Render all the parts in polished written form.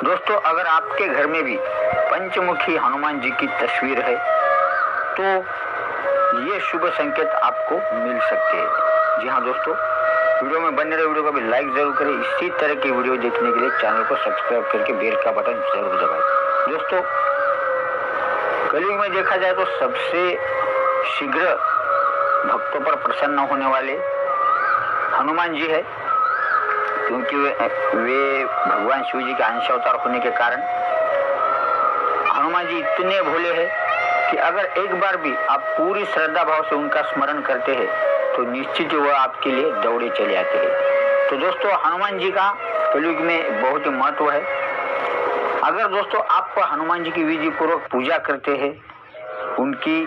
दोस्तों, अगर आपके घर में भी पंचमुखी हनुमान जी की तस्वीर है तो ये शुभ संकेत आपको मिल सकते हैं। जी हाँ दोस्तों, वीडियो में बने रहे, वीडियो को भी लाइक जरूर करें। इसी तरह की वीडियो देखने के लिए चैनल को सब्सक्राइब करके बेल का बटन जरूर दबाएं। दोस्तों, कलयुग में देखा जाए तो सबसे शीघ्र भक्तों पर प्रसन्न होने वाले हनुमान जी है, क्योंकि वे भगवान शिव जी के अंश अवतार होने के कारण हनुमान जी इतने भोले हैं कि अगर एक बार भी आप पूरी श्रद्धा भाव से उनका स्मरण करते हैं तो निश्चित ही वह आपके लिए दौड़े चले आते हैं। तो दोस्तों, हनुमान जी का कलयुग में बहुत ही महत्व है। अगर दोस्तों आप हनुमान जी की विधि पूर्वक पूजा करते हैं, उनकी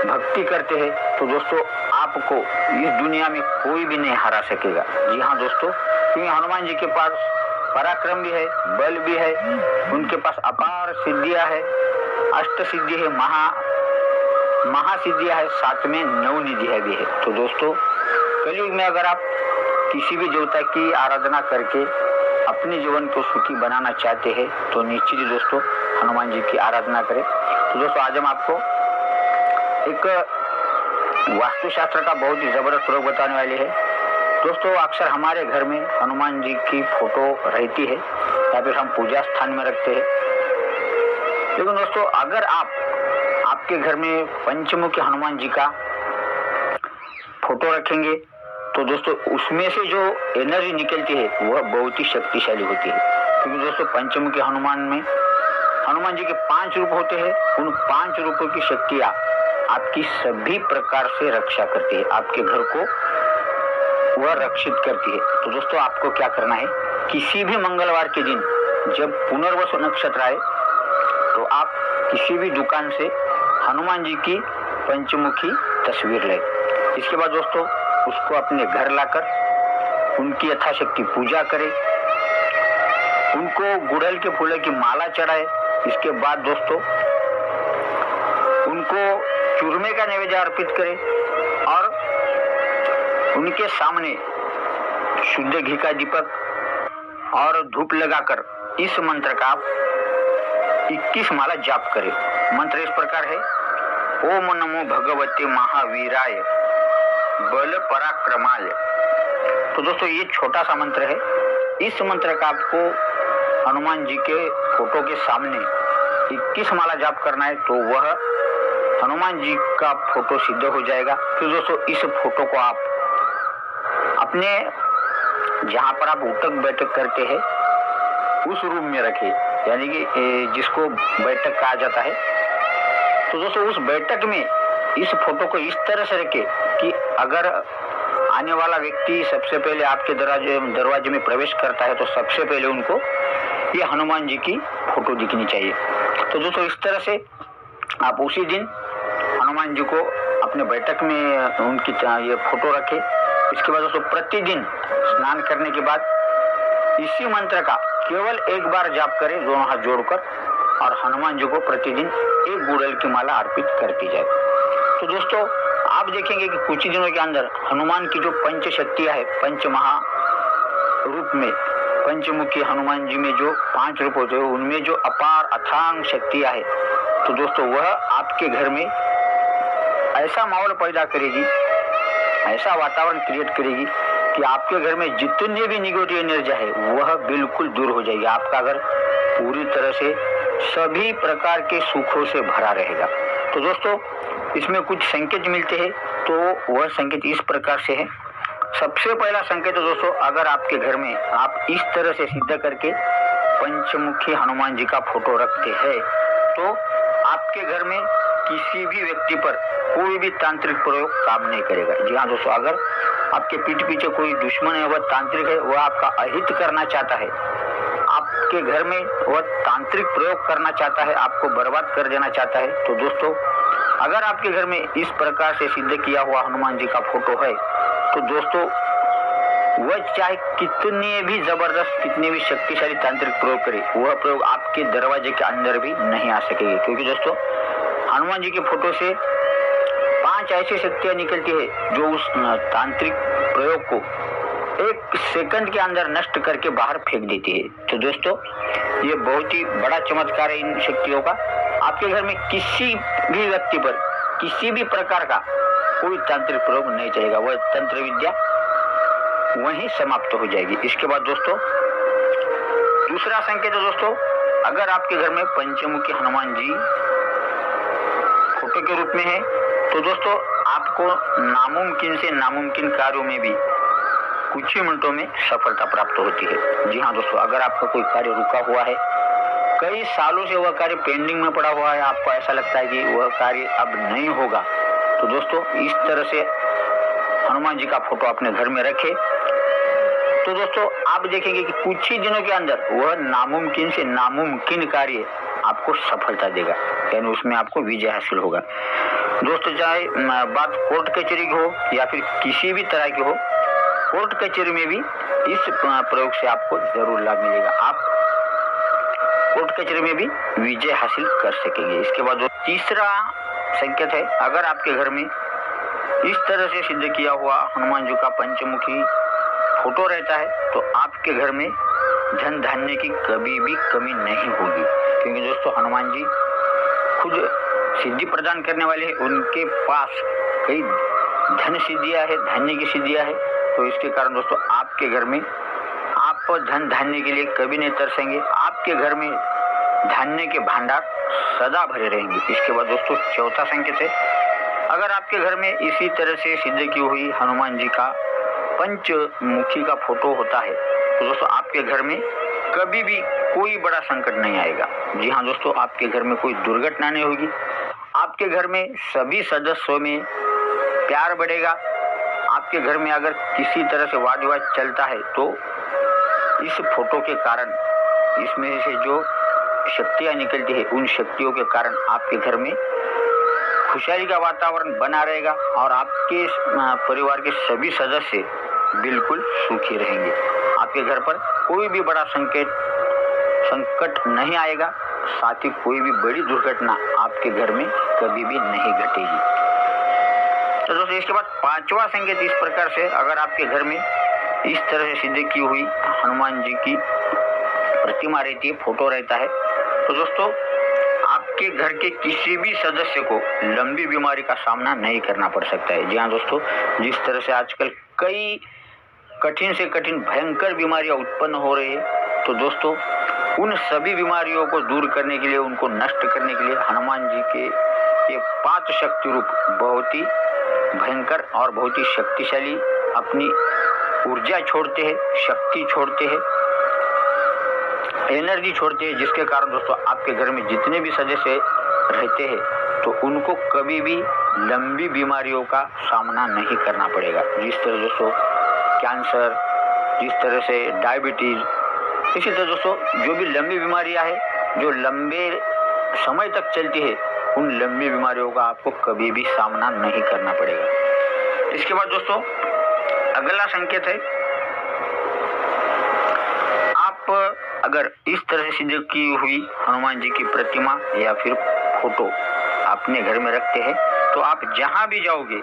भक्ति करते हैं, तो दोस्तों आपको इस दुनिया में कोई भी नहीं हरा सकेगा। जी हाँ दोस्तों, क्योंकि हनुमान जी के पास पराक्रम भी है, बल भी है, उनके पास अपार सिद्धियां है, अष्ट सिद्धि है, महासिद्धियां है, साथ में नौ निधियां भी है। तो दोस्तों, कलयुग में अगर आप किसी भी देवता की आराधना करके अपने जीवन को सुखी बनाना चाहते हैं तो निश्चित ही दोस्तों हनुमान जी की आराधना करें। तो दोस्तों, आज हम आपको एक वास्तुशास्त्र का बहुत ही जबरदस्त प्रयोग बताने वाले हैं। दोस्तों, अक्सर हमारे घर में हनुमान जी की फोटो रहती है या फिर हम पूजा स्थान में रखते हैं। लेकिन दोस्तों, अगर आपके घर में पंचमुखी हनुमान जी का फोटो रखेंगे तो दोस्तों उसमें से जो एनर्जी निकलती है वह बहुत ही शक्तिशाली होती है। क्योंकि दोस्तों पंचमुखी हनुमान में हनुमान जी के 5 रूप होते हैं। उन 5 रूपों की शक्तियाँ आपकी सभी प्रकार से रक्षा करती है, आपके घर को वह रक्षित करती है। तो दोस्तों, आपको क्या करना है, किसी भी मंगलवार के दिन जब पुनर्वसु नक्षत्र आए तो आप किसी भी दुकान से हनुमान जी की पंचमुखी तस्वीर लें। इसके बाद दोस्तों उसको अपने घर लाकर उनकी यथाशक्ति पूजा करें, उनको गुड़हल के फूलों की माला चढ़ाए। इसके बाद दोस्तों उनको चूरमे का नैवेद्य अर्पित करें और उनके सामने शुद्ध घी का दीपक और धूप लगाकर इस मंत्र का आप 21 माला जाप करें। मंत्र इस प्रकार है, ओम नमो भगवते महावीराय बल पराक्रमाय। तो दोस्तों ये छोटा सा मंत्र है। इस मंत्र का आपको हनुमान जी के फोटो के सामने 21 माला जाप करना है, तो वह हनुमान जी का फोटो सिद्ध हो जाएगा। फिर दोस्तों इस फोटो को आप अपने जहां पर आप उठक बैठक करते हैं उस रूम में रखें, यानी कि जिसको बैठक कहा जाता है। तो दोस्तों उस बैठक में इस फोटो को इस तरह से रखें कि अगर आने वाला व्यक्ति सबसे पहले आपके दरवाजे में प्रवेश करता है तो सबसे पहले उनको ये हनुमान जी की फोटो दिखनी चाहिए। तो दोस्तों इस तरह से आप उसी दिन हनुमान जी को अपने बैठक में उनकी ये फोटो रखें। इसके बाद दोस्तों प्रतिदिन स्नान करने के बाद इसी मंत्र का केवल एक बार जाप करें, दोनों हाथ जोड़कर, और हनुमान जी को प्रतिदिन एक गुड़हल की माला अर्पित करती जाए। तो दोस्तों आप देखेंगे कि कुछ ही दिनों के अंदर हनुमान की जो पंच शक्तियां है, पंच महा रूप में पंचमुखी हनुमान जी में जो 5 रूप होते हैं उनमें जो अपार अथांग शक्तियां है, तो दोस्तों वह आपके घर में ऐसा माहौल पैदा करेगी, ऐसा वातावरण क्रिएट करेगी कि आपके घर में जितने भी निगेटिव एनर्जी है वह बिल्कुल दूर हो जाएगी। आपका घर पूरी तरह से सभी प्रकार के सुखों से भरा रहेगा। तो दोस्तों इसमें कुछ संकेत मिलते हैं, तो वह संकेत इस प्रकार से है। सबसे पहला संकेत तो दोस्तों, अगर आपके घर में आप इस तरह से सिद्ध करके पंचमुखी हनुमान जी का फोटो रखते हैं तो आपके घर में किसी भी व्यक्ति पर कोई भी तांत्रिक प्रयोग काम नहीं करेगा। जी हाँ दोस्तों, अगर आपके पीठ पीछे कोई दुश्मन है, वह तांत्रिक है, वह आपका अहित करना चाहता है, आपके घर में वह तांत्रिक प्रयोग करना चाहता है, आपको बर्बाद कर देना चाहता है, तो दोस्तों अगर आपके घर में इस प्रकार से सिद्ध किया हुआ हनुमान जी का फोटो है तो दोस्तों वह चाहे कितने भी जबरदस्त, कितने भी शक्तिशाली तांत्रिक प्रयोग करे, वह प्रयोग आपके दरवाजे के अंदर भी नहीं आ सकेगी। क्योंकि दोस्तों हनुमान जी के फोटो से 5 ऐसी शक्तियां निकलती है जो उस तांत्रिक प्रयोग को एक सेकंड के अंदर नष्ट करके बाहर फेंक देती है। तो दोस्तों ये बहुत ही बड़ा चमत्कार है इन शक्तियों का। आपके घर में किसी भी व्यक्ति पर किसी भी प्रकार का कोई तांत्रिक प्रयोग नहीं चलेगा, वह तंत्र विद्या वहीं समाप्त हो जाएगी। इसके बाद दोस्तों दूसरा संकेत है दोस्तों, अगर आपके घर में पंचमुखी हनुमान जी फोटो के रूप में है तो दोस्तों आपको नामुमकिन से नामुमकिन कार्यों में भी कुछ ही मिनटों में सफलता प्राप्त होती है। जी हाँ दोस्तों, अगर आपका कोई कार्य रुका हुआ है, कई सालों से वह कार्य पेंडिंग में पड़ा हुआ है, आपको ऐसा लगता है कि वह कार्य अब नहीं होगा, तो दोस्तों इस तरह से हनुमान जी का फोटो अपने घर में रखें तो दोस्तों आप देखेंगे कि कुछ ही दिनों के अंदर वह नामुमकिन से नामुमकिन कार्य आपको सफलता देगा, यानी उसमें आपको विजय हासिल होगा। दोस्तों चाहे बात कोर्ट कचहरी की हो या फिर किसी भी तरह की हो, कोर्ट कचहरी में भी इस प्रयोग से आपको जरूर लाभ मिलेगा, आप कोर्ट कचहरी में भी विजय हासिल कर सकेंगे। इसके बाद तीसरा संकेत है, अगर आपके घर में इस तरह से सिद्ध किया हुआ हनुमान जी का पंचमुखी फोटो रहता है तो आपके घर में धन धान्य की कभी भी कमी नहीं होगी, क्योंकि दोस्तों हनुमान जी खुद सिद्धि प्रदान करने वाले हैं, उनके पास कई धन सिद्धियां है, धान्य की सिद्धियां है। तो इसके कारण दोस्तों आपके घर में आप धन धान्य के लिए कभी नहीं तरसेंगे, आपके घर में धान्य के भंडार सदा भरे रहेंगे। इसके बाद दोस्तों चौथा संकेत है, अगर आपके घर में इसी तरह से सिद्ध की हुई हनुमान जी का पंचमुखी का फोटो होता है तो दोस्तों आपके घर में कभी भी कोई बड़ा संकट नहीं आएगा। जी हाँ दोस्तों, आपके घर में कोई दुर्घटना नहीं होगी, आपके घर में सभी सदस्यों में प्यार बढ़ेगा। आपके घर में अगर किसी तरह से वाद विवाद चलता है तो इस फोटो के कारण, इसमें से जो शक्तियाँ निकलती है उन शक्तियों के कारण आपके घर में खुशहाली का वातावरण बना रहेगा और आपके परिवार के सभी सदस्य बिल्कुल सुखी रहेंगे। आपके घर पर कोई भी बड़ा संकट नहीं आएगा, साथ ही कोई भी बड़ी दुर्घटना आपके घर में कभी भी नहीं घटेगी। तो दोस्तों इसके बाद पांचवा संकेत इस प्रकार से, अगर आपके घर में इस तरह से सिद्ध की हुई हनुमान जी की प्रतिमा रहती है, फोटो रहता है, तो दोस्तों आपके घर के किसी भी सदस्य को लंबी बीमारी का सामना नहीं करना पड़ सकता है। जी हाँ दोस्तों, जिस तरह से आजकल कई कठिन से कठिन भयंकर बीमारियां उत्पन्न हो रही है, तो दोस्तों उन सभी बीमारियों को दूर करने के लिए, उनको नष्ट करने के लिए हनुमान जी के ये 5 शक्ति रूप बहुत ही भयंकर और बहुत ही शक्तिशाली अपनी ऊर्जा छोड़ते हैं, शक्ति छोड़ते हैं, एनर्जी छोड़ते हैं, जिसके कारण दोस्तों आपके घर में जितने भी सदस्य रहते हैं तो उनको कभी भी लंबी बीमारियों का सामना नहीं करना पड़ेगा। जिस तरह दोस्तों कैंसर, जिस तरह से डायबिटीज, इसी तरह दोस्तों जो भी लंबी बीमारियां हैं जो लंबे समय तक चलती है, उन लंबी बीमारियों का आपको कभी भी सामना नहीं करना पड़ेगा। इसके बाद दोस्तों अगला संकेत है, आप अगर इस तरह से सिद्ध की हुई हनुमान जी की प्रतिमा या फिर फोटो अपने घर में रखते हैं तो आप जहां भी जाओगे,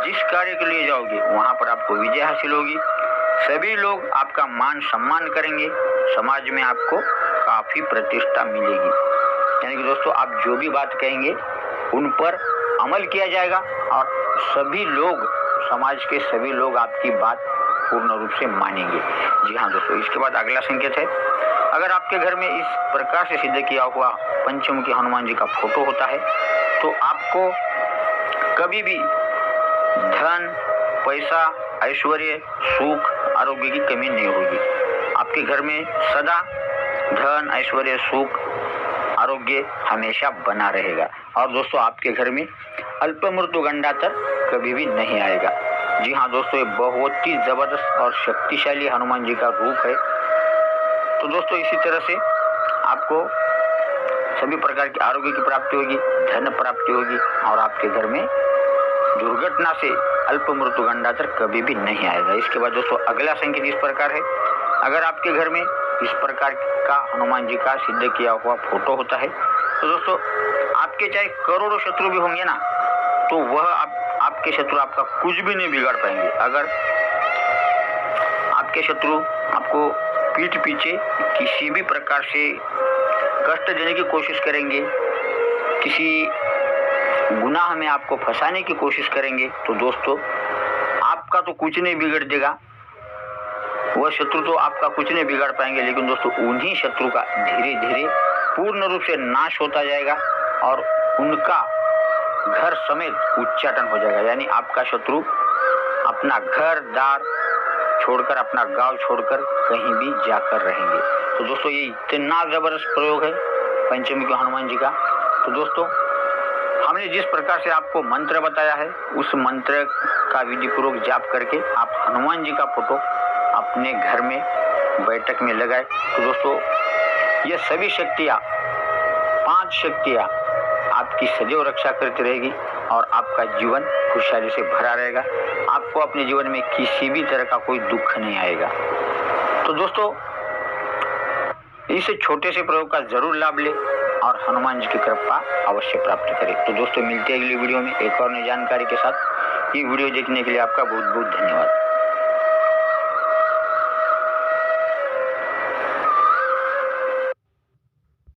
जिस कार्य के लिए जाओगे, वहां पर आपको विजय हासिल होगी, सभी लोग आपका मान सम्मान करेंगे, समाज में आपको काफी प्रतिष्ठा मिलेगी। यानी कि दोस्तों आप जो भी बात कहेंगे उन पर अमल किया जाएगा और सभी लोग, समाज के सभी लोग आपकी बात पूर्ण रूप से मानेंगे। जी हाँ दोस्तों, इसके बाद अगला संकेत है, अगर आपके घर में इस प्रकार से सिद्ध किया हुआ पंचमुखी हनुमान जी का फोटो होता है तो आपको कभी भी धन, पैसा, ऐश्वर्य, सुख, आरोग्य की कमी नहीं होगी। आपके घर में सदा धन, ऐश्वर्य, सुख, आरोग्य हमेशा बना रहेगा और दोस्तों आपके घर में अल्प मृत्यु गंडातर कभी भी नहीं आएगा। जी हाँ दोस्तों, ये बहुत ही जबरदस्त और शक्तिशाली हनुमान जी का रूप है। तो दोस्तों इसी तरह से आपको सभी प्रकार की आरोग्य की प्राप्ति होगी, धन प्राप्ति होगी और आपके घर में दुर्घटना से अल्प मृत्यु गंडातर कभी भी नहीं आएगा। इसके बाद दोस्तों अगला संकेत इस प्रकार है, अगर आपके घर में इस प्रकार का हनुमान जी का सिद्ध किया हुआ फोटो होता है तो दोस्तों आपके चाहे करोड़ों शत्रु भी होंगे ना, तो वह आपके शत्रु आपका कुछ भी नहीं बिगाड़ पाएंगे। अगर आपके शत्रु आपको पीठ पीछे किसी भी प्रकार से कष्ट देने की कोशिश करेंगे, किसी गुनाह में आपको फंसाने की कोशिश करेंगे, तो दोस्तों आपका तो कुछ नहीं बिगड़ देगा, वह शत्रु तो आपका कुछ नहीं बिगाड़ पाएंगे, लेकिन दोस्तों उन्हीं शत्रु का धीरे धीरे पूर्ण रूप से नाश होता जाएगा और उनका घर समेत उच्चाटन हो जाएगा। यानी आपका शत्रु अपना घर दार छोड़कर, अपना गांव छोड़कर कहीं भी जाकर रहेंगे। तो दोस्तों ये इतना जबरदस्त प्रयोग है पंचमी के हनुमान जी का। तो दोस्तों हमने जिस प्रकार से आपको मंत्र बताया है, उस मंत्र का विधि पूर्वक जाप करके आप हनुमान जी का फोटो अपने घर में बैठक में लगाए। तो दोस्तों ये सभी शक्तियाँ, 5 शक्तियाँ आपकी सदैव रक्षा करती रहेगी और आपका जीवन खुशहाली से भरा रहेगा। आपको अपने जीवन में किसी भी तरह का कोई दुख नहीं आएगा। तो दोस्तों इस छोटे से प्रयोग का जरूर लाभ ले और हनुमान जी की कृपा अवश्य प्राप्त करें। तो दोस्तों मिलते हैं अगली वीडियो में एक और नई जानकारी के साथ। ये वीडियो देखने के लिए आपका बहुत बहुत धन्यवाद।